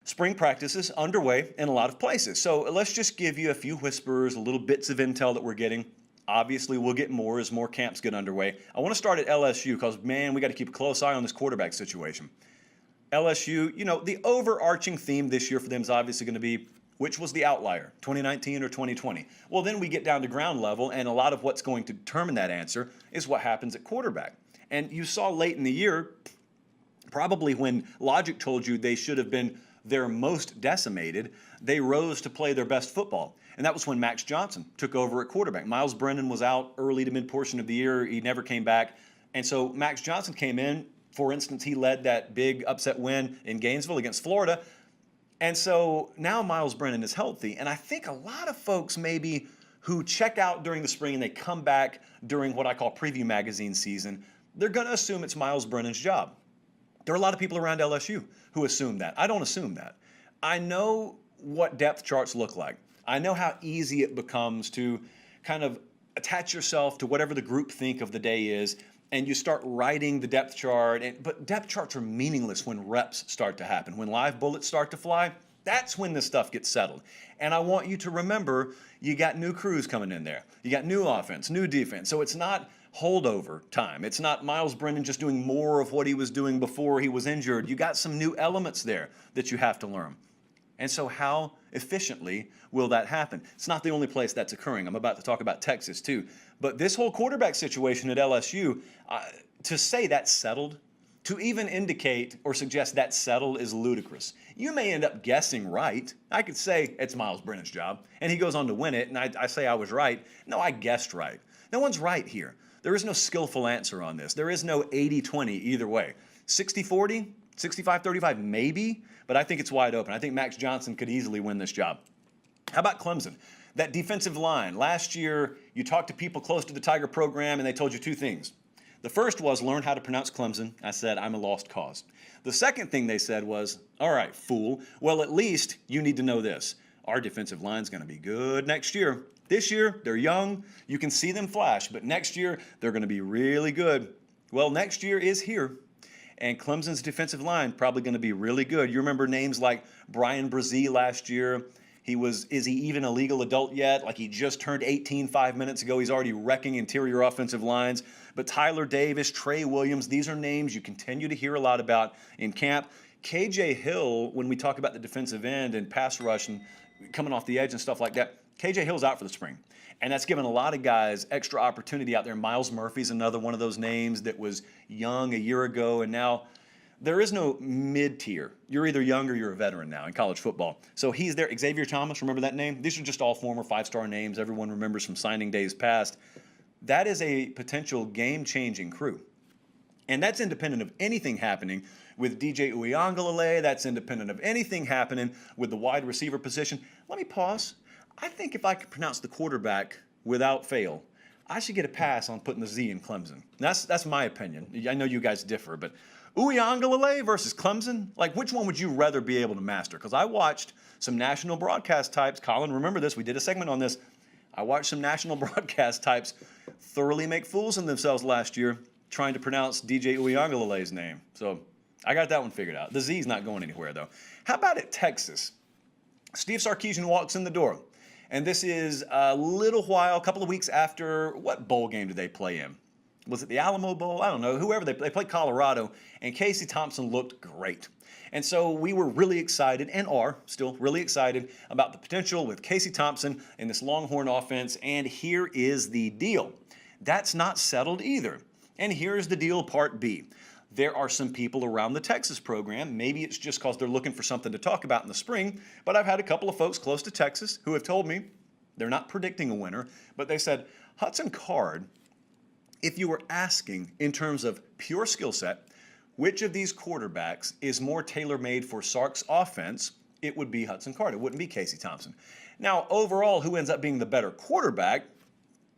Spring practice is underway in a lot of places. So let's just give you a few whispers, little bits of intel that we're getting. Obviously, we'll get more as more camps get underway. I want to start at LSU because, man, we got to keep a close eye on this quarterback situation. LSU, the overarching theme this year for them is obviously going to be which was the outlier, 2019 or 2020. Well, then we get down to ground level, and a lot of what's going to determine that answer is what happens at quarterback. And you saw late in the year, probably when logic told you they should have been their most decimated, they rose to play their best football. And that was when Max Johnson took over at quarterback. Miles Brennan was out early to mid-portion of the year. He never came back. And so Max Johnson came in. For instance, he led that big upset win in Gainesville against Florida. And so now Miles Brennan is healthy. And I think a lot of folks maybe who check out during the spring and they come back during what I call preview magazine season, they're going to assume it's Miles Brennan's job. There are a lot of people around LSU who assume that. I don't assume that. I know what depth charts look like. I know how easy it becomes to kind of attach yourself to whatever the group think of the day is, and you start writing the depth chart. But depth charts are meaningless when reps start to happen. When live bullets start to fly, that's when this stuff gets settled. And I want you to remember, you got new crews coming in there. You got new offense, new defense. So it's not holdover time. It's not Miles Brennan just doing more of what he was doing before he was injured. You got some new elements there that you have to learn. And so how efficiently will that happen? It's not the only place that's occurring. I'm about to talk about Texas too. But this whole quarterback situation at LSU, to say that's settled, to even indicate or suggest that's settled is ludicrous. You may end up guessing right. I could say it's Miles Brennan's job, and he goes on to win it, and I say I was right. No, I guessed right. No one's right here. There is no skillful answer on this. There is no 80-20 either way. 60-40, 65-35 maybe, but I think it's wide open. I think Max Johnson could easily win this job. How about Clemson? That defensive line. Last year, you talked to people close to the Tiger program, and they told you two things. The first was learn how to pronounce Clemson. I said, I'm a lost cause. The second thing they said was, all right, fool. Well, at least you need to know this. Our defensive line's going to be good next year. This year, they're young. You can see them flash. But next year, they're going to be really good. Well, next year is here. And Clemson's defensive line probably going to be really good. You remember names like Brian Brzee last year. Is he even a legal adult yet? Like he just turned 18 5 minutes ago. He's already wrecking interior offensive lines. But Tyler Davis, Trey Williams, these are names you continue to hear a lot about in camp. KJ Hill, when we talk about the defensive end and pass rush and coming off the edge and stuff like that, KJ Hill's out for the spring. And that's given a lot of guys extra opportunity out there. Miles Murphy's another one of those names that was young a year ago, and now there is no mid-tier. You're either young or you're a veteran now in college football. So he's there. Xavier Thomas, remember that name? These are just all former five-star names everyone remembers from signing days past. That is a potential game-changing crew. And that's independent of anything happening with DJ Uiagalelei. That's independent of anything happening with the wide receiver position. Let me pause. I think if I could pronounce the quarterback without fail, I should get a pass on putting the Z in Clemson. That's my opinion. I know you guys differ, but Uiagalelei versus Clemson, like which one would you rather be able to master? Because I watched some national broadcast types. Colin, remember this. We did a segment on this. I watched some national broadcast types thoroughly make fools of themselves last year trying to pronounce DJ Uiagalelei's name. So I got that one figured out. The Z's not going anywhere, though. How about at Texas? Steve Sarkisian walks in the door. And this is a little while, a couple of weeks after, what bowl game did they play in? Was it the Alamo Bowl? I don't know. Whoever they played Colorado, and Casey Thompson looked great. And so we were really excited, and are still really excited, about the potential with Casey Thompson in this Longhorn offense. And here is the deal. That's not settled either. And here's the deal, part B. There are some people around the Texas program, maybe it's just because they're looking for something to talk about in the spring, but I've had a couple of folks close to Texas who have told me they're not predicting a winner, but they said, Hudson Card, if you were asking in terms of pure skill set, which of these quarterbacks is more tailor-made for Sark's offense, it would be Hudson Card. It wouldn't be Casey Thompson. Now, overall, who ends up being the better quarterback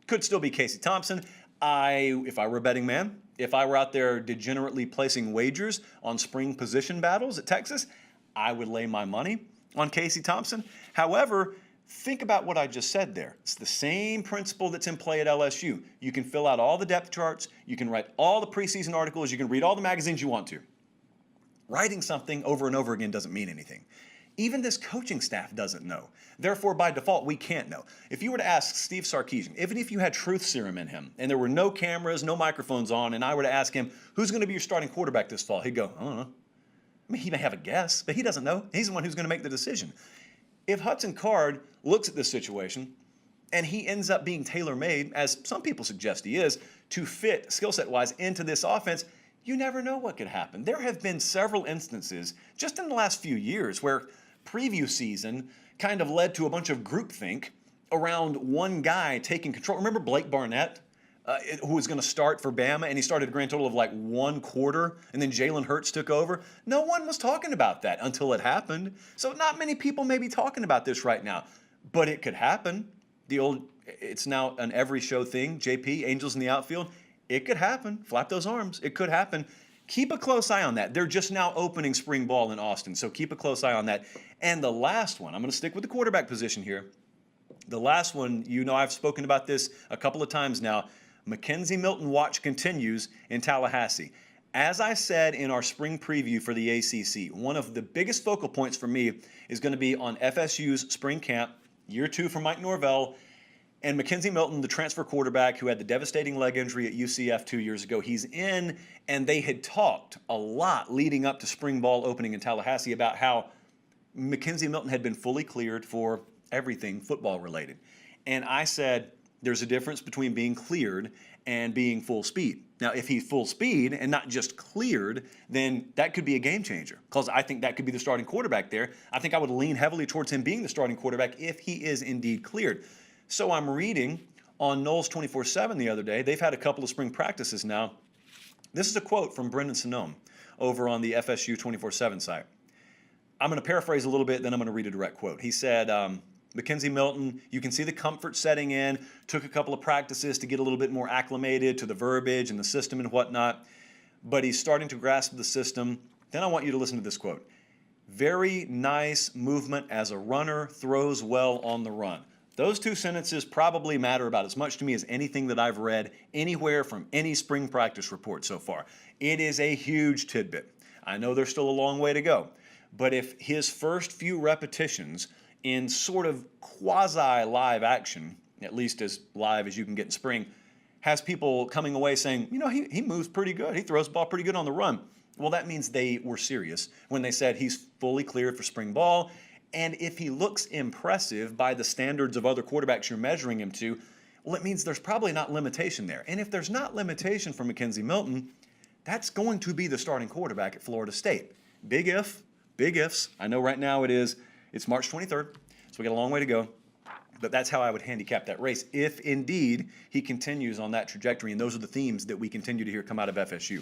could still be Casey Thompson. If I were a betting man, if I were out there degenerately placing wagers on spring position battles at Texas, I would lay my money on Casey Thompson. However, think about what I just said there. It's the same principle that's in play at LSU. You can fill out all the depth charts. You can write all the preseason articles. You can read all the magazines you want to. Writing something over and over again doesn't mean anything. Even this coaching staff doesn't know. Therefore, by default, we can't know. If you were to ask Steve Sarkisian, even if you had truth serum in him and there were no cameras, no microphones on, and I were to ask him, who's going to be your starting quarterback this fall? He'd go, I don't know. I mean, he may have a guess, but he doesn't know. He's the one who's going to make the decision. If Hudson Card looks at this situation and he ends up being tailor-made, as some people suggest he is, to fit skill set-wise into this offense, you never know what could happen. There have been several instances just in the last few years where preview season kind of led to a bunch of groupthink around one guy taking control. Remember Blake Barnett, who was going to start for Bama, and he started a grand total of like 1 quarter, and then Jalen Hurts took over? No one was talking about that until it happened. So not many people may be talking about this right now, but it could happen. It's now an every show thing, JP, Angels in the outfield. It could happen. Flap those arms. It could happen. Keep a close eye on that. They're just now opening spring ball in Austin, so keep a close eye on that. And the last one, I'm going to stick with the quarterback position here. The last one, I've spoken about this a couple of times now. Mackenzie Milton watch continues in Tallahassee. As I said in our spring preview for the ACC, one of the biggest focal points for me is going to be on FSU's spring camp, year 2 for Mike Norvell. And Mackenzie Milton, the transfer quarterback who had the devastating leg injury at UCF 2 years ago, he's in, and they had talked a lot leading up to spring ball opening in Tallahassee about how Mackenzie Milton had been fully cleared for everything football related. And I said, there's a difference between being cleared and being full speed. Now, if he's full speed and not just cleared, then that could be a game changer, because I think that could be the starting quarterback there. I think I would lean heavily towards him being the starting quarterback if he is indeed cleared. So I'm reading on Knowles 24/7 the other day. They've had a couple of spring practices now. This is a quote from Brendan Sonome over on the FSU 24/7 site. I'm going to paraphrase a little bit, then I'm going to read a direct quote. He said, Mackenzie Milton, you can see the comfort setting in, took a couple of practices to get a little bit more acclimated to the verbiage and the system and whatnot, but he's starting to grasp the system. Then I want you to listen to this quote. Very nice movement as a runner, throws well on the run. Those two sentences probably matter about as much to me as anything that I've read anywhere from any spring practice report so far. It is a huge tidbit. I know there's still a long way to go, but if his first few repetitions in sort of quasi-live action, at least as live as you can get in spring, has people coming away saying, he moves pretty good. He throws the ball pretty good on the run. Well, that means they were serious when they said he's fully cleared for spring ball. And if he looks impressive by the standards of other quarterbacks you're measuring him to, well, it means there's probably not limitation there. And if there's not limitation for Mackenzie Milton, that's going to be the starting quarterback at Florida State. Big ifs. I know right now it's March 23rd, so we got a long way to go. But that's how I would handicap that race if indeed he continues on that trajectory. And those are the themes that we continue to hear come out of FSU.